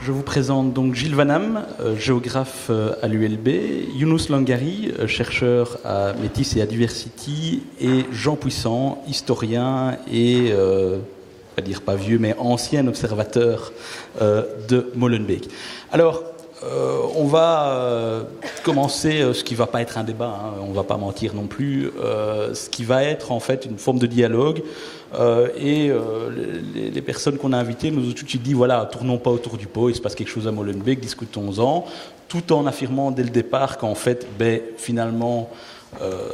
Je vous présente donc Gilles Vanham, géographe à l'ULB, Younous Langari, chercheur à Métis et à Diversity, et Jean Puissant, historien et, pas dire pas vieux, mais ancien observateur de Molenbeek. Alors, on va commencer ce qui va pas être un débat, hein, on va pas mentir non plus, ce qui va être en fait une forme de dialogue. Les personnes qu'on a invitées nous ont tout de suite dit voilà, tournons pas autour du pot, il se passe quelque chose à Molenbeek, discutons-en, tout en affirmant dès le départ qu'en fait, finalement,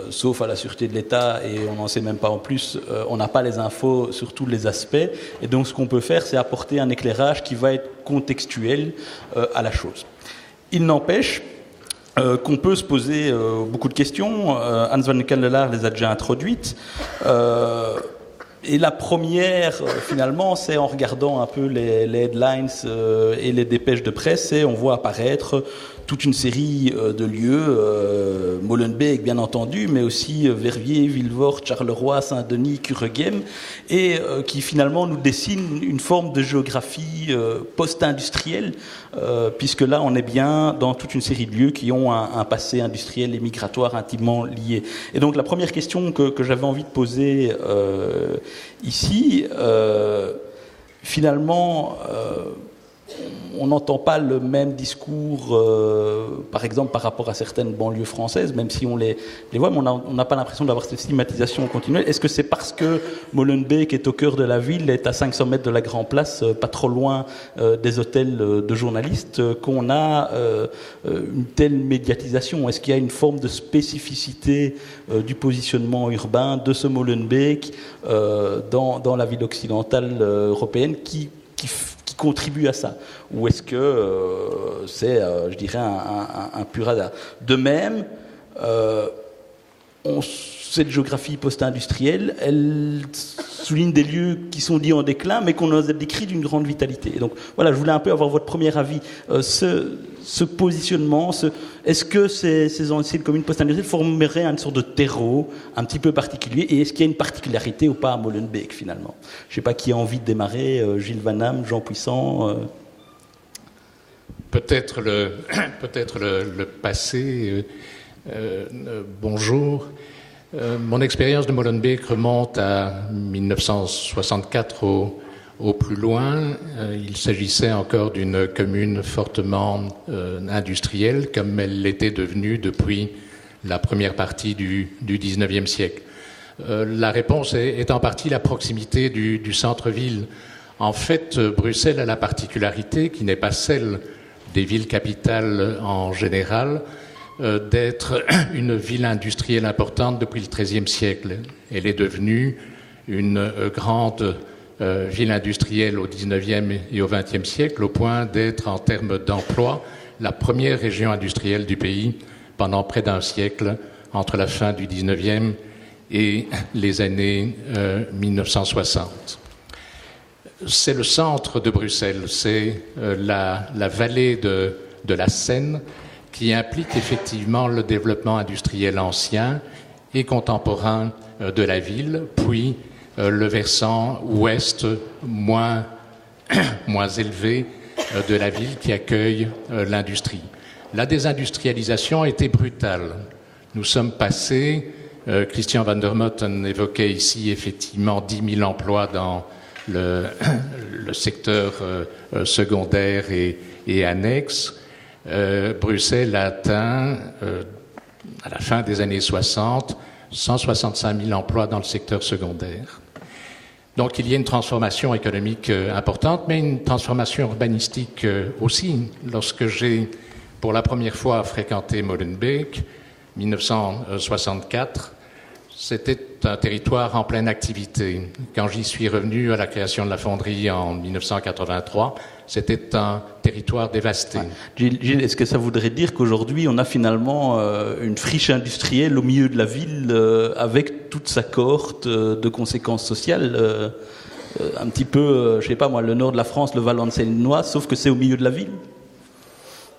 sauf à la sûreté de l'État, et on n'en sait même pas en plus, on n'a pas les infos sur tous les aspects, et donc ce qu'on peut faire, c'est apporter un éclairage qui va être contextuel à la chose. Il n'empêche qu'on peut se poser beaucoup de questions. Hans van Candelaar les a déjà introduites. Et la première, finalement, c'est en regardant un peu les headlines et les dépêches de presse, et on voit apparaître toute une série de lieux, Molenbeek bien entendu, mais aussi Verviers, Vilvoorde, Charleroi, Saint-Denis, Kuregem, et qui finalement nous dessinent une forme de géographie post-industrielle, puisque là on est bien dans toute une série de lieux qui ont un passé industriel et migratoire intimement lié. Et donc la première question que j'avais envie de poser ici, finalement, on n'entend pas le même discours, par exemple, par rapport à certaines banlieues françaises, même si on les voit, mais on n'a pas l'impression d'avoir cette stigmatisation continuelle. Est-ce que c'est parce que Molenbeek est au cœur de la ville, est à 500 mètres de la Grand Place, pas trop loin des hôtels de journalistes, qu'on a une telle médiatisation? Est-ce qu'il y a une forme de spécificité du positionnement urbain de ce Molenbeek dans la ville occidentale européenne qui contribue à ça, ou est-ce que c'est, je dirais, un pur hasard? De même, cette géographie post-industrielle, elle souligne des lieux qui sont dits en déclin, mais qu'on a décrits d'une grande vitalité. Et donc, voilà, je voulais un peu avoir votre premier avis. Ce positionnement, est-ce que ces anciennes communes post-industrielles formeraient une sorte de terreau un petit peu particulier, et est-ce qu'il y a une particularité ou pas à Molenbeek, finalement? Je ne sais pas qui a envie de démarrer, Gilles Vanham, Jean Puissant. Peut-être le passé. Bonjour. Mon expérience de Molenbeek remonte à 1964 au plus loin. Il s'agissait encore d'une commune fortement industrielle, comme elle l'était devenue depuis la première partie du XIXe siècle. La réponse est en partie la proximité du centre-ville. En fait, Bruxelles a la particularité, qui n'est pas celle des villes capitales en général, d'être une ville industrielle importante depuis le XIIIe siècle. Elle est devenue une grande ville industrielle au XIXe et au XXe siècle, au point d'être, en termes d'emploi, la première région industrielle du pays pendant près d'un siècle, entre la fin du XIXe et les années 1960. C'est le centre de Bruxelles, c'est la vallée de la Seine, qui implique effectivement le développement industriel ancien et contemporain de la ville, puis le versant ouest moins élevé de la ville qui accueille l'industrie. La désindustrialisation a été brutale. Nous sommes passés, Christian van der Motten évoquait ici effectivement 10 000 emplois dans le secteur secondaire et annexe. Bruxelles a atteint, à la fin des années 60, 165 000 emplois dans le secteur secondaire. Donc il y a une transformation économique importante, mais une transformation urbanistique aussi. Lorsque j'ai pour la première fois fréquenté Molenbeek, 1964, c'était un territoire en pleine activité. Quand j'y suis revenu à la création de la fonderie en 1983, c'était un territoire dévasté. Gilles, est-ce que ça voudrait dire qu'aujourd'hui, on a finalement une friche industrielle au milieu de la ville avec toute sa cohorte de conséquences sociales un petit peu, je sais pas moi, le nord de la France, le Val-en-Seine-Nois, sauf que c'est au milieu de la ville?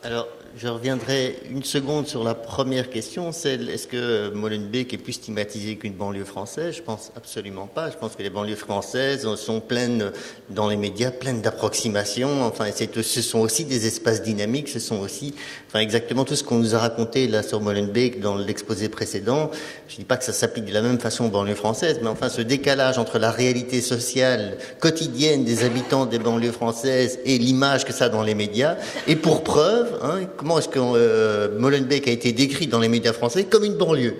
Alors, Je reviendrai une seconde sur la première question, celle est-ce que Molenbeek est plus stigmatisé qu'une banlieue française? Je pense absolument pas. Je pense que les banlieues françaises sont pleines, dans les médias, pleines d'approximations. Enfin, ce sont aussi des espaces dynamiques, ce sont aussi, enfin, exactement tout ce qu'on nous a raconté là sur Molenbeek dans l'exposé précédent. Je dis pas que ça s'applique de la même façon aux banlieues françaises, mais enfin, ce décalage entre la réalité sociale quotidienne des habitants des banlieues françaises et l'image que ça a dans les médias. Et pour preuve, comment est-ce que Molenbeek a été décrit dans les médias français comme une banlieue,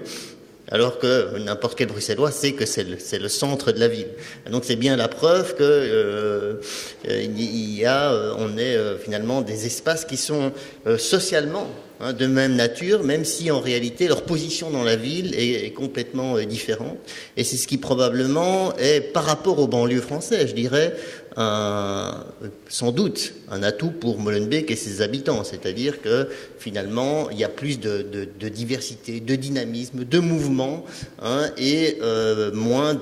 alors que n'importe quel Bruxellois sait que c'est le centre de la ville. Et donc c'est bien la preuve que on est finalement des espaces qui sont socialement de même nature, même si en réalité leur position dans la ville est complètement différente. Et c'est ce qui probablement est, par rapport aux banlieues françaises, je dirais, sans doute un atout pour Molenbeek et ses habitants. C'est-à-dire que finalement, il y a plus de diversité, de dynamisme, de mouvement, et moins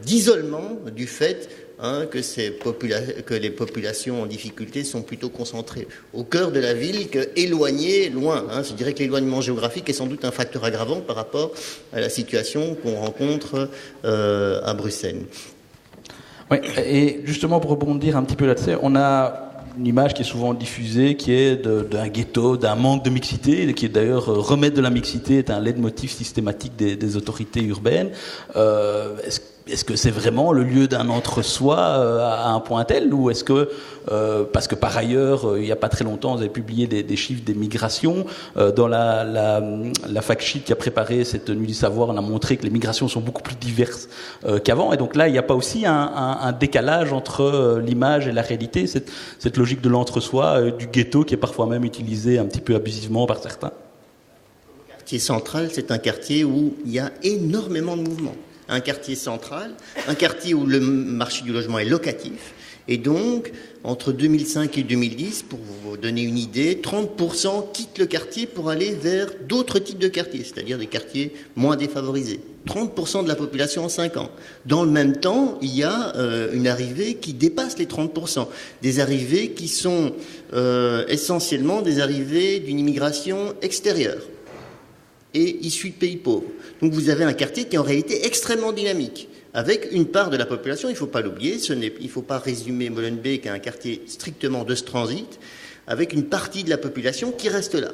d'isolement du fait que les populations en difficulté sont plutôt concentrées au cœur de la ville qu'éloignées loin. Je dirais que l'éloignement géographique est sans doute un facteur aggravant par rapport à la situation qu'on rencontre à Bruxelles. Oui, et justement pour rebondir un petit peu là-dessus, on a une image qui est souvent diffusée, qui est d'un ghetto, d'un manque de mixité, qui est d'ailleurs remettre de la mixité est un leitmotiv systématique des autorités urbaines. Est-ce que c'est vraiment le lieu d'un entre-soi à un point tel, ou est-ce que parce que par ailleurs il n'y a pas très longtemps vous avez publié des chiffres des migrations dans la fact sheet qui a préparé cette nuit du savoir, on a montré que les migrations sont beaucoup plus diverses qu'avant, et donc là il n'y a pas aussi un décalage entre l'image et la réalité, cette logique de l'entre-soi, du ghetto qui est parfois même utilisé un petit peu abusivement par certains. Le quartier central, c'est un quartier où il y a énormément de mouvements. Un quartier central, un quartier où le marché du logement est locatif. Et donc, entre 2005 et 2010, pour vous donner une idée, 30% quittent le quartier pour aller vers d'autres types de quartiers, c'est-à-dire des quartiers moins défavorisés. 30% de la population en 5 ans. Dans le même temps, il y a une arrivée qui dépasse les 30%. Des arrivées qui sont essentiellement des arrivées d'une immigration extérieure et issus de pays pauvres. Donc vous avez un quartier qui est en réalité extrêmement dynamique, avec une part de la population, il ne faut pas l'oublier, il ne faut pas résumer Molenbeek à un quartier strictement de ce transit, avec une partie de la population qui reste là.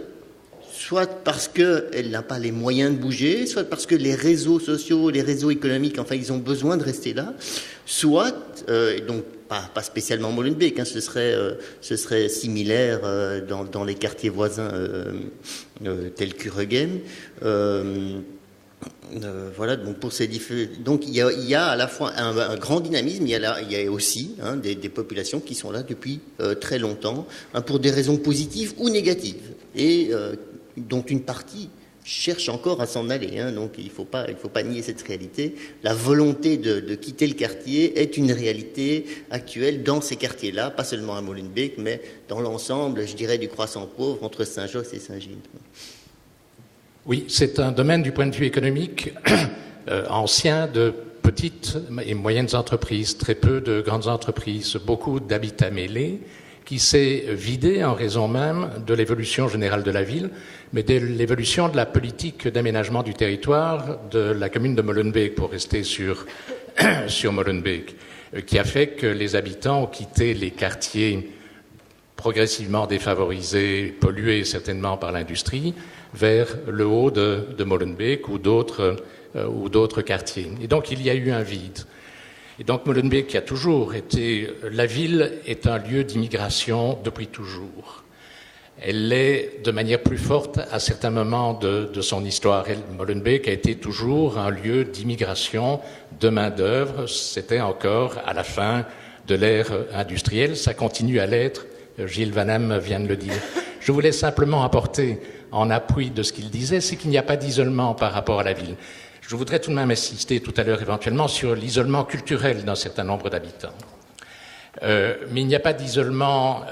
Soit parce qu'elle n'a pas les moyens de bouger, soit parce que les réseaux sociaux, les réseaux économiques, enfin ils ont besoin de rester là, soit, donc pas spécialement Molenbeek, ce serait similaire dans les quartiers voisins tels qu'Uregem. Voilà, donc pour ces donc il y a à la fois un grand dynamisme, il y a aussi des populations qui sont là depuis très longtemps, pour des raisons positives ou négatives, et dont une partie cherche encore à s'en aller. Donc il faut pas nier cette réalité. La volonté de quitter le quartier est une réalité actuelle dans ces quartiers-là, pas seulement à Molenbeek, mais dans l'ensemble, je dirais, du croissant pauvre entre Saint-Josse et Saint-Gilles. Oui, c'est un domaine du point de vue économique ancien de petites et moyennes entreprises, très peu de grandes entreprises, beaucoup d'habitat mêlé, qui s'est vidé en raison même de l'évolution générale de la ville, mais de l'évolution de la politique d'aménagement du territoire de la commune de Molenbeek, pour rester sur Molenbeek, qui a fait que les habitants ont quitté les quartiers progressivement défavorisés, pollués certainement par l'industrie, vers le haut de Molenbeek ou d'autres quartiers. Et donc il y a eu un vide. Et donc Molenbeek, qui a toujours été... La ville est un lieu d'immigration depuis toujours. Elle l'est de manière plus forte à certains moments de son histoire. Molenbeek a été toujours un lieu d'immigration de main-d'œuvre. C'était encore à la fin de l'ère industrielle. Ça continue à l'être. Gilles Van Hem vient de le dire. Je voulais simplement apporter en appui de ce qu'il disait, c'est qu'il n'y a pas d'isolement par rapport à la ville. Je voudrais tout de même insister tout à l'heure éventuellement sur l'isolement culturel d'un certain nombre d'habitants. Mais il n'y a pas d'isolement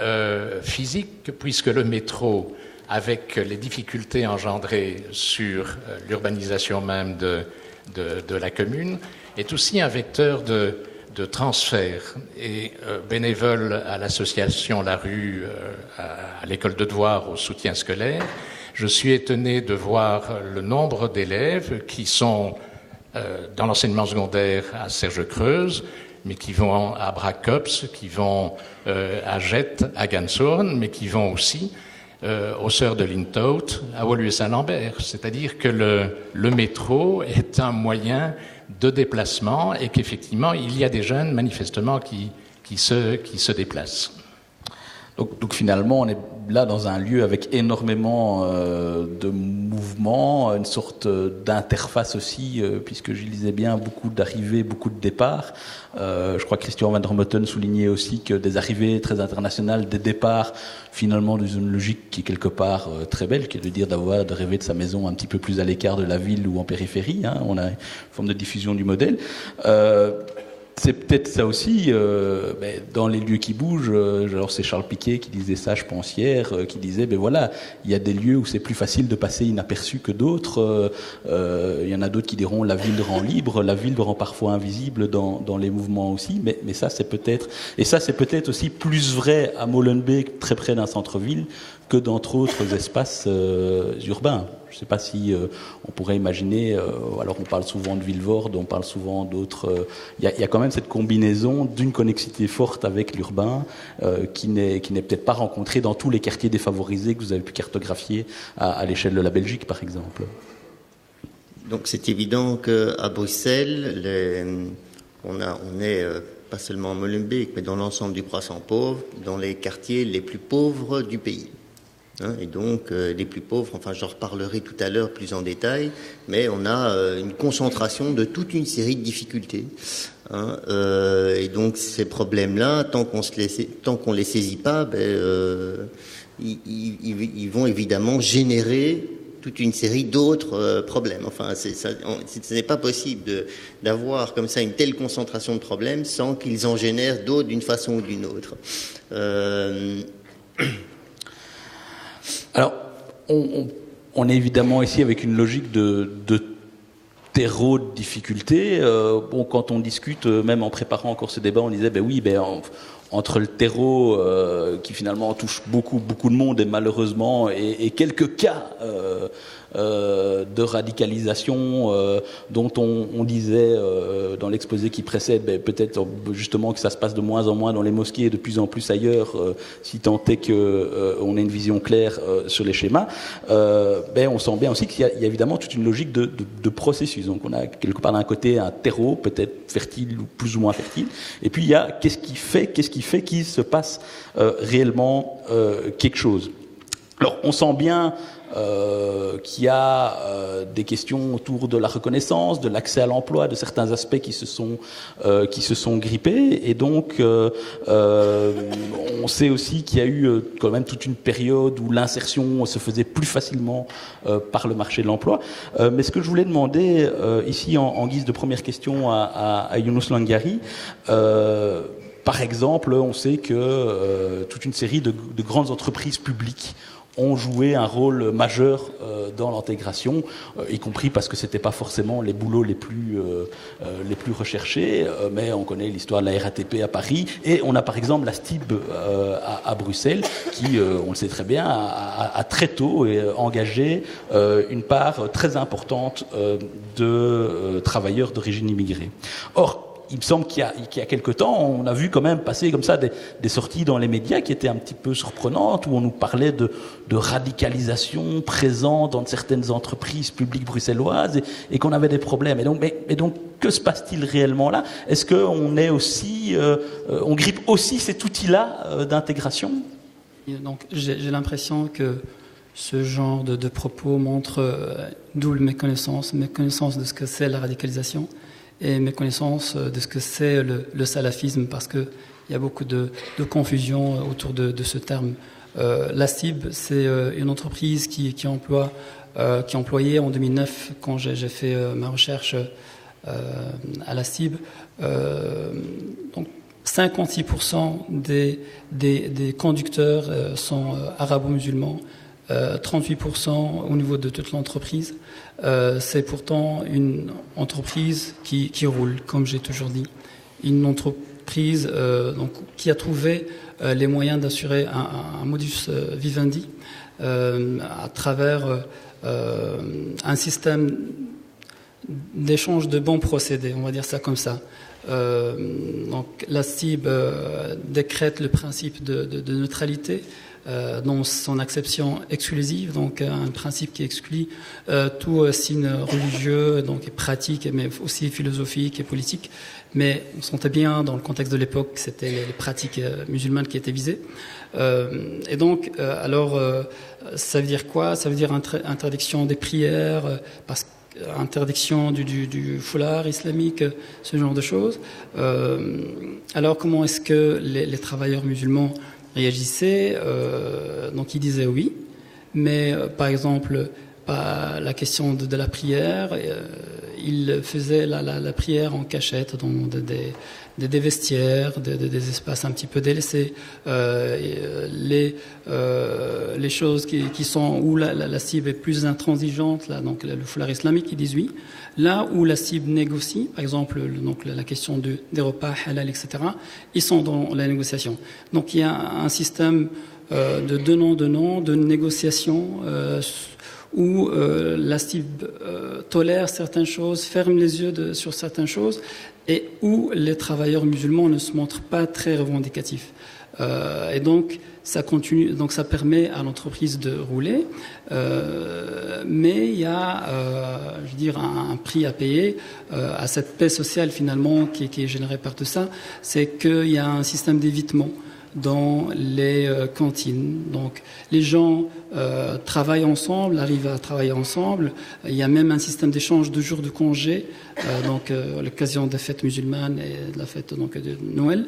physique, puisque le métro, avec les difficultés engendrées sur l'urbanisation même de la commune, est aussi un vecteur de de transfert et bénévole à l'association La Rue, à l'école de Douar, au soutien scolaire, je suis étonné de voir le nombre d'élèves qui sont dans l'enseignement secondaire à Serge-Creuse, mais qui vont à Bracops, qui vont à Jette, à Ganshorn, mais qui vont aussi aux Sœurs de Lintout, à Woluwe-Saint-Lambert. C'est-à-dire que le métro est un moyen de déplacement et qu'effectivement, il y a des jeunes, manifestement, qui se déplacent. Donc finalement, on est là dans un lieu avec énormément de mouvements, une sorte d'interface aussi, puisque je lisais bien beaucoup d'arrivées, beaucoup de départs. Je crois que Christian van der Motten soulignait aussi que des arrivées très internationales, des départs finalement dans une logique qui est quelque part très belle, qui est de dire de rêver de sa maison un petit peu plus à l'écart de la ville ou en périphérie. Hein. On a une forme de diffusion du modèle. C'est peut-être ça aussi, dans les lieux qui bougent, alors c'est Charles Piquet qui disait ça, je pense hier, qui disait, voilà, il y a des lieux où c'est plus facile de passer inaperçu que d'autres, il y en a d'autres qui diront la ville rend libre, la ville rend parfois invisible dans les mouvements aussi, mais ça c'est peut-être, et ça c'est peut-être aussi plus vrai à Molenbeek, très près d'un centre-ville, que dans d'autres espaces urbains. Je ne sais pas si on pourrait imaginer, alors on parle souvent de Vilvoorde, on parle souvent d'autres... Il y a quand même cette combinaison d'une connexité forte avec l'urbain qui n'est peut-être pas rencontrée dans tous les quartiers défavorisés que vous avez pu cartographier à l'échelle de la Belgique, par exemple. Donc c'est évident qu'à Bruxelles, on est pas seulement à Molenbeek, mais dans l'ensemble du Croissant pauvre, dans les quartiers les plus pauvres du pays. Et donc, les plus pauvres, enfin j'en reparlerai tout à l'heure plus en détail, mais on a une concentration de toute une série de difficultés. Et donc ces problèmes-là, tant qu'on les saisit pas, ils vont évidemment générer toute une série d'autres problèmes. Enfin, ce n'est pas possible d'avoir comme ça une telle concentration de problèmes sans qu'ils en génèrent d'autres d'une façon ou d'une autre. Alors, on est évidemment ici avec une logique de terreau de difficulté. Quand on discute, même en préparant encore ce débat, on disait, entre le terreau qui finalement touche beaucoup de monde et malheureusement et quelques cas de radicalisation dont on disait dans l'exposé qui précède, peut-être justement que ça se passe de moins en moins dans les mosquées et de plus en plus ailleurs, si tant est que on ait une vision claire sur les schémas. On sent bien aussi qu'il y a évidemment toute une logique de processus. Donc on a quelque part d'un côté un terreau peut-être fertile ou plus ou moins fertile, et puis il y a qu'est-ce qui fait qu'il se passe réellement quelque chose. Alors on sent bien qu'il y a des questions autour de la reconnaissance, de l'accès à l'emploi, de certains aspects qui se sont grippés, et donc on sait aussi qu'il y a eu quand même toute une période où l'insertion se faisait plus facilement par le marché de l'emploi. Mais ce que je voulais demander ici en guise de première question à Younous Langari, par exemple, on sait que toute une série de grandes entreprises publiques ont joué un rôle majeur dans l'intégration, y compris parce que c'était pas forcément les boulots les plus recherchés, mais on connaît l'histoire de la RATP à Paris, et on a par exemple la STIB à Bruxelles, qui, on le sait très bien, a très tôt engagé une part très importante de travailleurs d'origine immigrée. Or, il me semble qu'il y a quelque temps, on a vu quand même passer comme ça des sorties dans les médias qui étaient un petit peu surprenantes, où on nous parlait de radicalisation présente dans certaines entreprises publiques bruxelloises et qu'on avait des problèmes. Et donc, que se passe-t-il réellement là? Est-ce qu'on est aussi, on grippe aussi cet outil-là d'intégration? Donc, j'ai l'impression que ce genre de propos montre double méconnaissance de ce que c'est la radicalisation, et mes connaissances de ce que c'est le salafisme, parce qu'il y a beaucoup de confusion autour de ce terme. La STIB, c'est une entreprise qui employait en 2009, quand j'ai fait ma recherche à la STIB, donc 56% des conducteurs sont arabo-musulmans, 38% au niveau de toute l'entreprise. C'est pourtant une entreprise qui roule, comme j'ai toujours dit. une entreprise donc, qui a trouvé les moyens d'assurer un modus vivendi à travers un système d'échange de bons procédés, on va dire ça comme ça. Donc la CIB décrète le principe de neutralité dans son acception exclusive, donc un principe qui exclut tout signe religieux, donc pratique, mais aussi philosophique et politique. Mais on sentait bien dans le contexte de l'époque que c'était les pratiques musulmanes qui étaient visées. Et donc, alors, ça veut dire quoi? Ça veut dire interdiction des prières, interdiction du foulard islamique, ce genre de choses. Alors, comment est-ce que les travailleurs musulmans réagissaient? Donc, ils disaient oui, mais par exemple, pas la question de la prière. Ils faisaient la prière en cachette dans des vestiaires, des espaces un petit peu délaissés. Les choses qui sont où la cible est plus intransigeante, là, donc le foulard islamique, ils disent oui. Là où la cible négocie, par exemple, donc la question des repas halal, etc., ils sont dans la négociation. Donc il y a un système de donnant-donnant, de négociation, où la cible tolère certaines choses, ferme les yeux sur certaines choses, et où les travailleurs musulmans ne se montrent pas très revendicatifs. Et donc ça continue, donc ça permet à l'entreprise de rouler, mais il y a, je veux dire, un prix à payer à cette paix sociale finalement qui est générée par tout ça, c'est qu'il y a un système d'évitement dans les cantines. Donc les gens travaillent ensemble, arrivent à travailler ensemble. Il y a même un système d'échange de jours de congé, donc à l'occasion des fêtes musulmanes et de la fête donc, de Noël.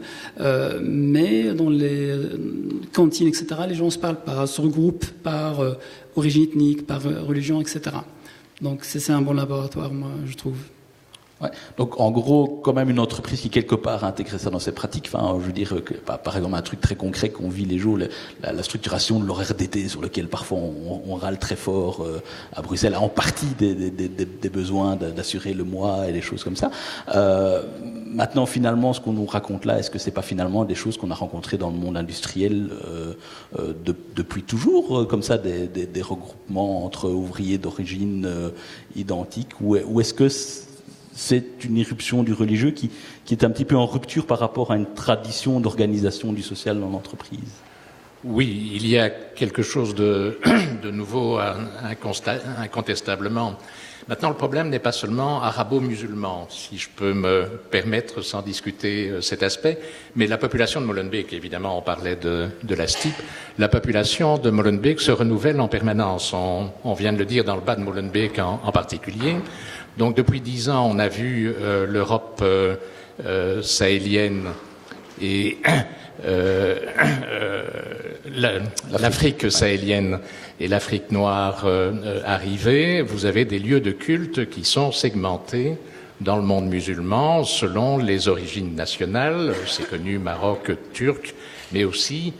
Mais dans les cantines, etc., les gens se parlent par se regroupent par origine ethnique, par religion, etc. Donc c'est un bon laboratoire, moi, je trouve. Ouais. Donc en gros, quand même une entreprise qui quelque part a intégré ça dans ses pratiques. Enfin, je veux dire que par exemple un truc très concret qu'on vit les jours, la structuration de l'horaire d'été sur lequel parfois on râle très fort à Bruxelles, en partie des besoins d'assurer le mois et des choses comme ça. Maintenant, finalement, ce qu'on nous raconte là, est-ce que c'est pas finalement des choses qu'on a rencontrées dans le monde industriel depuis toujours, comme ça, des regroupements entre ouvriers d'origine identique, ou est-ce que c'est une irruption du religieux qui est un petit peu en rupture par rapport à une tradition d'organisation du social dans l'entreprise? Oui, il y a quelque chose de nouveau incontestablement. Maintenant, le problème n'est pas seulement arabo-musulman, si je peux me permettre sans discuter cet aspect, mais la population de Molenbeek, évidemment, on parlait de la STIP, la population de Molenbeek se renouvelle en permanence. On vient de le dire dans le bas de Molenbeek en particulier. Donc depuis 10 ans, on a vu l'Europe sahélienne et l'Afrique sahélienne et l'Afrique noire arriver. Vous avez des lieux de culte qui sont segmentés dans le monde musulman selon les origines nationales. C'est connu, Maroc, turc, mais aussi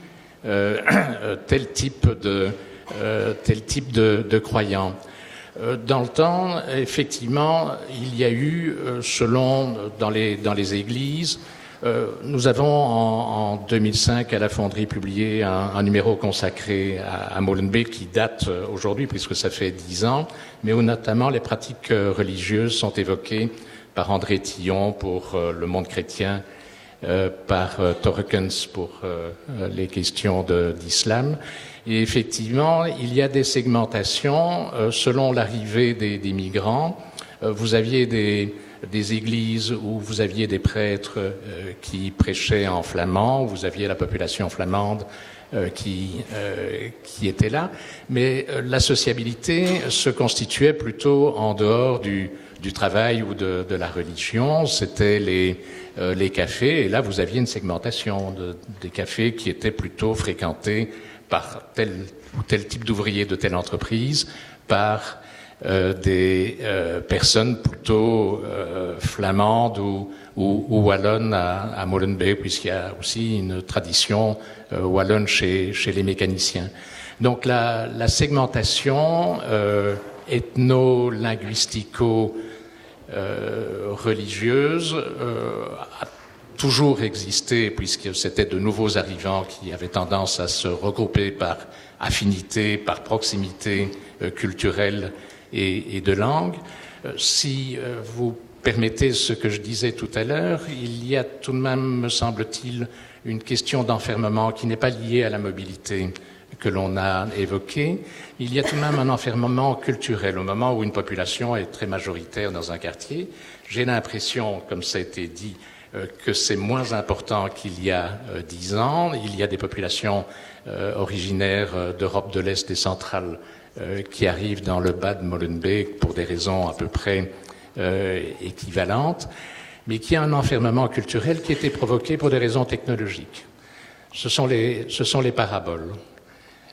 tel type de croyants. Dans le temps, effectivement, il y a eu, dans les églises, nous avons en 2005 à la Fonderie publié un numéro consacré à Molenbeek qui date aujourd'hui puisque ça fait 10 ans, mais où notamment les pratiques religieuses sont évoquées par André Tillon pour Le Monde chrétien, par Torrekens pour les questions d'islam. Et effectivement, il y a des segmentations selon l'arrivée des migrants. Vous aviez des églises où vous aviez des prêtres qui prêchaient en flamand, vous aviez la population flamande qui était là, mais la sociabilité se constituait plutôt en dehors du travail ou de la religion. C'était les cafés, et là vous aviez une segmentation des cafés qui étaient plutôt fréquentés par tel ou tel type d'ouvrier de telle entreprise, par des personnes plutôt flamandes ou wallonnes à Molenbeek, puisqu'il y a aussi une tradition wallonne chez les mécaniciens. Donc la segmentation ethno-linguistico-religieuse toujours existé, puisque c'était de nouveaux arrivants qui avaient tendance à se regrouper par affinité, par proximité culturelle et de langue. Si vous permettez ce que je disais tout à l'heure, il y a tout de même, me semble-t-il, une question d'enfermement qui n'est pas liée à la mobilité que l'on a évoquée. Il y a tout de même un enfermement culturel. Au moment où une population est très majoritaire dans un quartier, j'ai l'impression, comme ça a été dit, que c'est moins important qu'il y a 10 ans. Il y a des populations originaires d'Europe de l'Est et centrale qui arrivent dans le bas de Molenbeek pour des raisons à peu près équivalentes, mais qui a un enfermement culturel qui était provoqué pour des raisons technologiques. Ce sont les paraboles.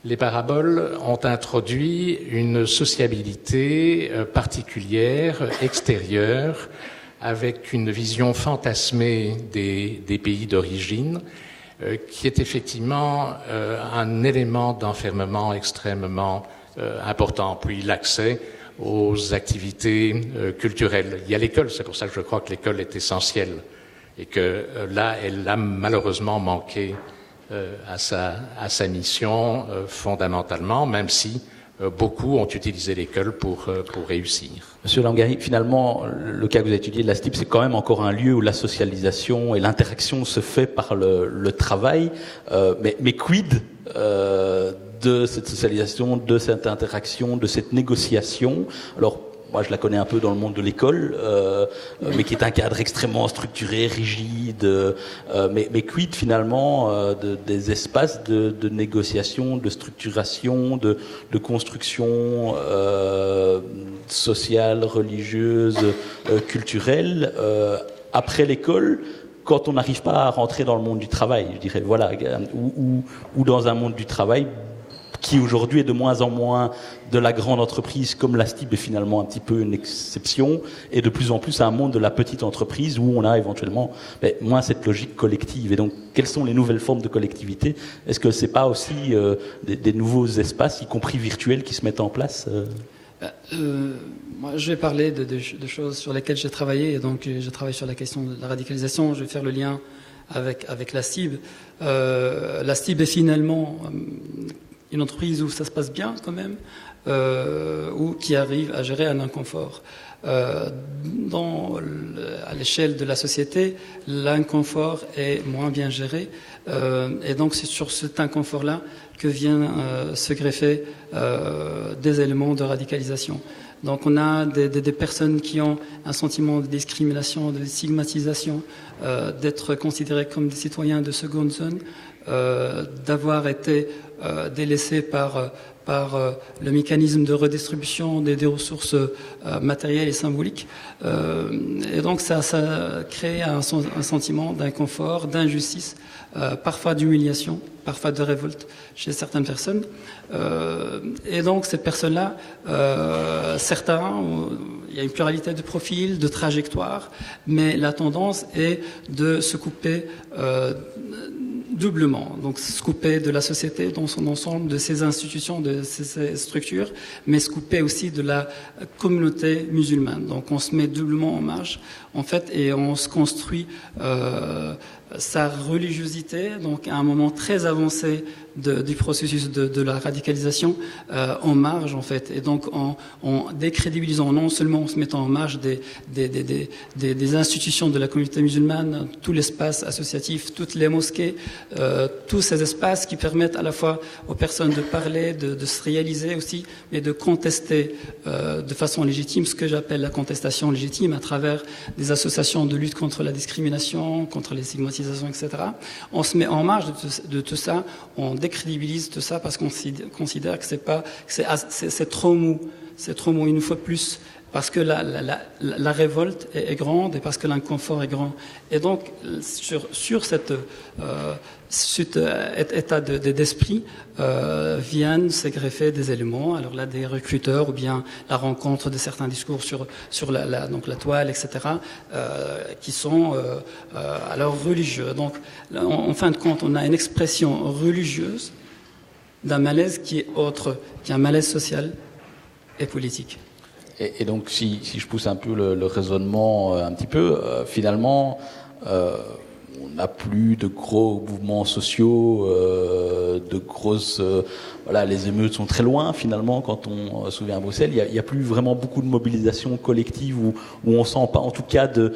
Les paraboles ont introduit une sociabilité particulière, extérieure, avec une vision fantasmée des pays d'origine, qui est effectivement un élément d'enfermement extrêmement important. Puis l'accès aux activités culturelles. Il y a l'école, c'est pour ça que je crois que l'école est essentielle et que là, elle a malheureusement manqué à sa mission fondamentalement, même si beaucoup ont utilisé l'école pour réussir. Monsieur Langari, finalement, le cas que vous avez étudié de la STIB, c'est quand même encore un lieu où la socialisation et l'interaction se fait par le travail. Mais quid de cette socialisation, de cette interaction, de cette négociation? Alors, moi, je la connais un peu dans le monde de l'école, mais qui est un cadre extrêmement structuré, rigide. Mais quid finalement des espaces de négociation, de structuration, de construction sociale, religieuse, culturelle après l'école, quand on n'arrive pas à rentrer dans le monde du travail, je dirais, voilà, ou dans un monde du travail qui aujourd'hui est de moins en moins de la grande entreprise, comme la STIB est finalement un petit peu une exception, et de plus en plus un monde de la petite entreprise où on a éventuellement moins cette logique collective. Et donc, quelles sont les nouvelles formes de collectivité? Est-ce que c'est pas aussi des nouveaux espaces, y compris virtuels, qui se mettent en place Moi, je vais parler de choses sur lesquelles j'ai travaillé, et donc je travaille sur la question de la radicalisation. Je vais faire le lien avec la STIB. La STIB est finalement une entreprise où ça se passe bien quand même, ou qui arrive à gérer un inconfort. À l'échelle de la société, l'inconfort est moins bien géré, et donc c'est sur cet inconfort-là que viennent se greffer des éléments de radicalisation. Donc on a des personnes qui ont un sentiment de discrimination, de stigmatisation, d'être considérés comme des citoyens de seconde zone, d'avoir été délaissés par le mécanisme de redistribution des ressources matérielles et symboliques. Et donc ça crée un sentiment d'inconfort, d'injustice, parfois d'humiliation, parfois de révolte chez certaines personnes. Et donc ces personnes-là, certains, il y a une pluralité de profils, de trajectoires, mais la tendance est de se couper doublement, donc se couper de la société dans son ensemble, de ses institutions, de ses structures, mais se couper aussi de la communauté musulmane. Donc on se met doublement en marge, en fait, et on se construit sa religiosité, donc à un moment très avancé du processus de la radicalisation, en marge en fait, et donc en décrédibilisant, non seulement en se mettant en marge des institutions de la communauté musulmane, tout l'espace associatif, toutes les mosquées, tous ces espaces qui permettent à la fois aux personnes de parler, de se réaliser aussi, mais de contester de façon légitime, ce que j'appelle la contestation légitime, à travers des associations de lutte contre la discrimination, contre les stigmatisations, etc. On se met en marge de tout ça, on décrédibilise tout ça parce qu'on considère que c'est trop mou, il nous faut plus, parce que la révolte est grande et parce que l'inconfort est grand. Et donc sur cet état d'esprit viennent se greffer des éléments, alors là des recruteurs ou bien la rencontre de certains discours sur donc la toile, etc., qui sont alors religieux. Donc en fin de compte, on a une expression religieuse d'un malaise qui est autre, qui est un malaise social et politique. Et donc, si je pousse un peu le raisonnement un petit peu, finalement, on n'a plus de gros mouvements sociaux, de grosses... voilà, les émeutes sont très loin finalement quand on se souvient à Bruxelles. Il y a plus vraiment beaucoup de mobilisation collective où on sent pas en tout cas de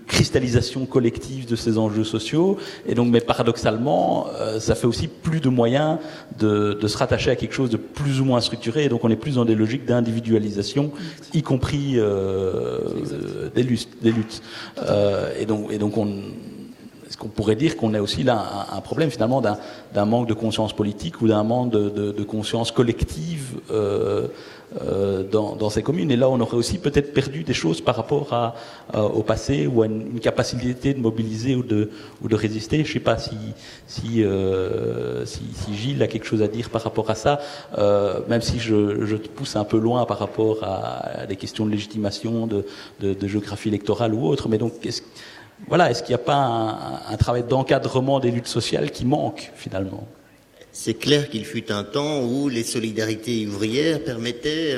cristallisation collective de ces enjeux sociaux. Et donc, mais paradoxalement, ça fait aussi plus de moyens de se rattacher à quelque chose de plus ou moins structuré. Et donc, on est plus dans des logiques d'individualisation, y compris des luttes. Et donc est-ce qu'on pourrait dire qu'on a aussi là un problème finalement d'un manque de conscience politique ou d'un manque de conscience collective dans ces communes? Et là, on aurait aussi peut-être perdu des choses par rapport au passé ou à une capacité de mobiliser ou de résister. Je sais pas si Gilles a quelque chose à dire par rapport à ça, même si je te pousse un peu loin par rapport à des questions de légitimation, de géographie électorale ou autre. Mais donc, est-ce qu'il n'y a pas un travail d'encadrement des luttes sociales qui manque finalement? C'est clair qu'il fut un temps où les solidarités ouvrières permettaient,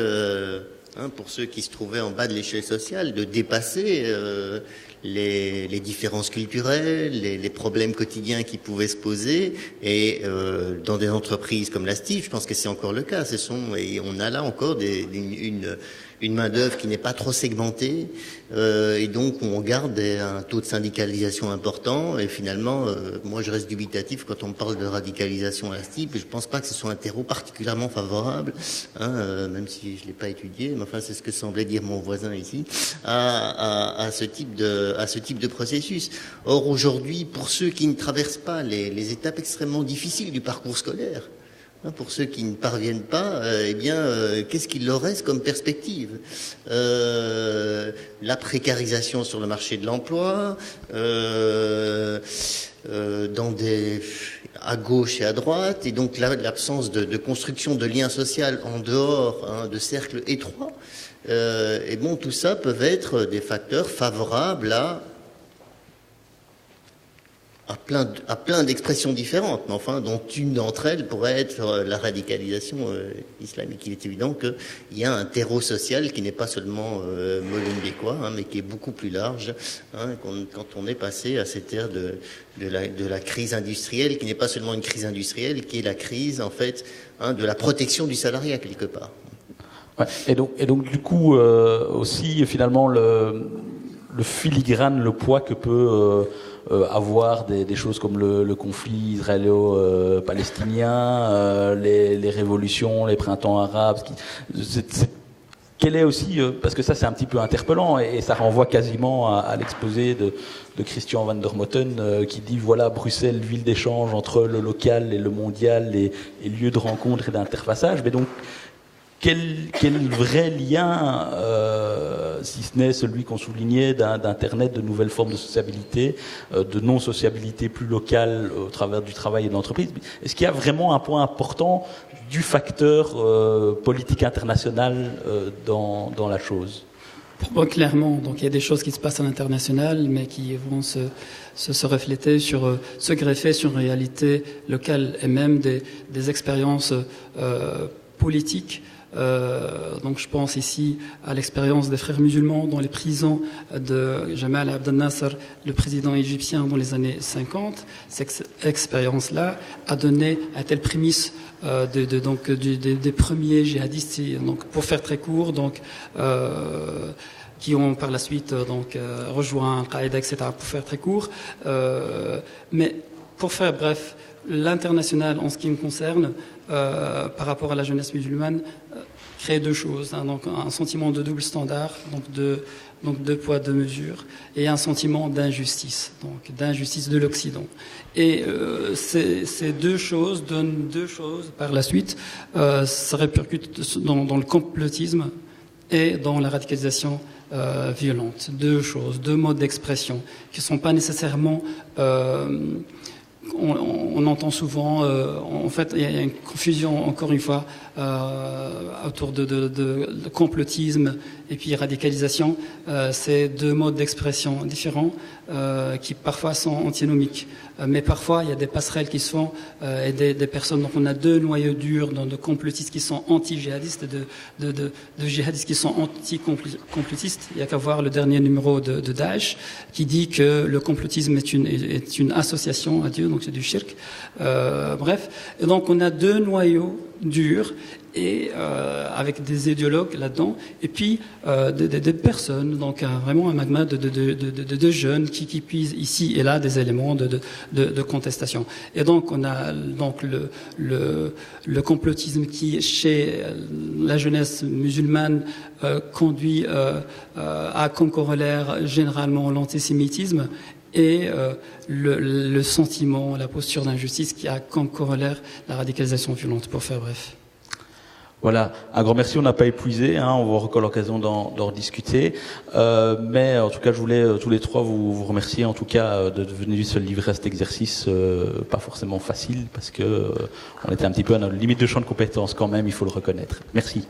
pour ceux qui se trouvaient en bas de l'échelle sociale, de dépasser les différences culturelles, les problèmes quotidiens qui pouvaient se poser. Et dans des entreprises comme la STIF, je pense que c'est encore le cas. Et on a là encore une main-d'œuvre qui n'est pas trop segmentée, et donc on garde un taux de syndicalisation important. Et finalement, moi je reste dubitatif quand on me parle de radicalisation à la STIP. Je pense pas que ce soit un terreau particulièrement favorable, même si je l'ai pas étudié, mais enfin c'est ce que semblait dire mon voisin ici, à ce type de processus. Or aujourd'hui, pour ceux qui ne traversent pas les étapes extrêmement difficiles du parcours scolaire, pour ceux qui ne parviennent pas, qu'est-ce qu'il leur reste comme perspective? La précarisation sur le marché de l'emploi, à gauche et à droite, et donc l'absence de construction de liens sociaux en dehors de cercles étroits. Tout ça peuvent être des facteurs favorables à plein d'expressions différentes, mais enfin, dont une d'entre elles pourrait être la radicalisation islamique. Il est évident qu'il y a un terreau social qui n'est pas seulement molenbeekois, mais qui est beaucoup plus large, quand on est passé à cette ère de la crise industrielle, qui n'est pas seulement une crise industrielle, qui est la crise, en fait, de la protection du salariat, quelque part. Ouais. Et donc du coup, aussi, finalement, le filigrane, le poids que peut avoir des choses comme le conflit israélo-palestinien, les révolutions, les printemps arabes. Quelle est aussi, parce que ça c'est un petit peu interpellant et ça renvoie quasiment à l'exposé de Christian van der Motten qui dit voilà Bruxelles, ville d'échange entre le local et le mondial et lieu de rencontre et d'interfaçage. Mais donc quel vrai lien, si ce n'est celui qu'on soulignait d'Internet, de nouvelles formes de sociabilité, de non-sociabilité plus locale au travers du travail et de l'entreprise. Est-ce qu'il y a vraiment un point important du facteur politique international dans la chose? Bon, clairement, donc il y a des choses qui se passent à l'international, mais qui vont se refléter se greffer sur une réalité locale et même des expériences politiques. Donc je pense ici à l'expérience des frères musulmans dans les prisons de Jamal Abdel Nasser, le président égyptien dans les années 50. Cette expérience-là a donné à telle prémisse des premiers djihadistes. Donc pour faire très court, qui ont par la suite rejoint Al-Qaïda, etc. Pour faire très court, mais pour faire bref, l'international en ce qui me concerne, par rapport à la jeunesse musulmane, crée deux choses, donc un sentiment de double standard, donc deux poids deux mesures, et un sentiment d'injustice, donc d'injustice de l'Occident. Et ces deux choses donnent deux choses par la suite. Ça répercute dans le complotisme et dans la radicalisation violente. Deux choses, deux modes d'expression qui ne sont pas nécessairement on entend souvent, en fait, il y a une confusion, encore une fois, autour de complotisme et puis radicalisation. C'est deux modes d'expression différents qui parfois sont antinomiques. Mais parfois, il y a des passerelles qui se font et des personnes. Donc, on a deux noyaux durs de complotistes qui sont anti-djihadistes et de djihadistes qui sont anti-complotistes. Il n'y a qu'à voir le dernier numéro de Daesh qui dit que le complotisme est une association à Dieu, donc c'est du shirk. Bref. Et donc, on a deux noyaux durs et avec des idéologues là-dedans, et puis des personnes, donc vraiment un magma de jeunes qui puisent ici et là des éléments de contestation. Et donc on a donc le complotisme qui, chez la jeunesse musulmane, conduit à comme corollaire généralement l'antisémitisme, et le sentiment, la posture d'injustice qui a comme corollaire la radicalisation violente, pour faire bref. Voilà, un grand merci, on n'a pas épuisé, on va avoir encore l'occasion d'en rediscuter. Mais en tout cas, je voulais tous les trois vous remercier en tout cas de venir se livrer à cet exercice pas forcément facile, parce que on était un petit peu à notre limite de champ de compétences quand même, il faut le reconnaître. Merci.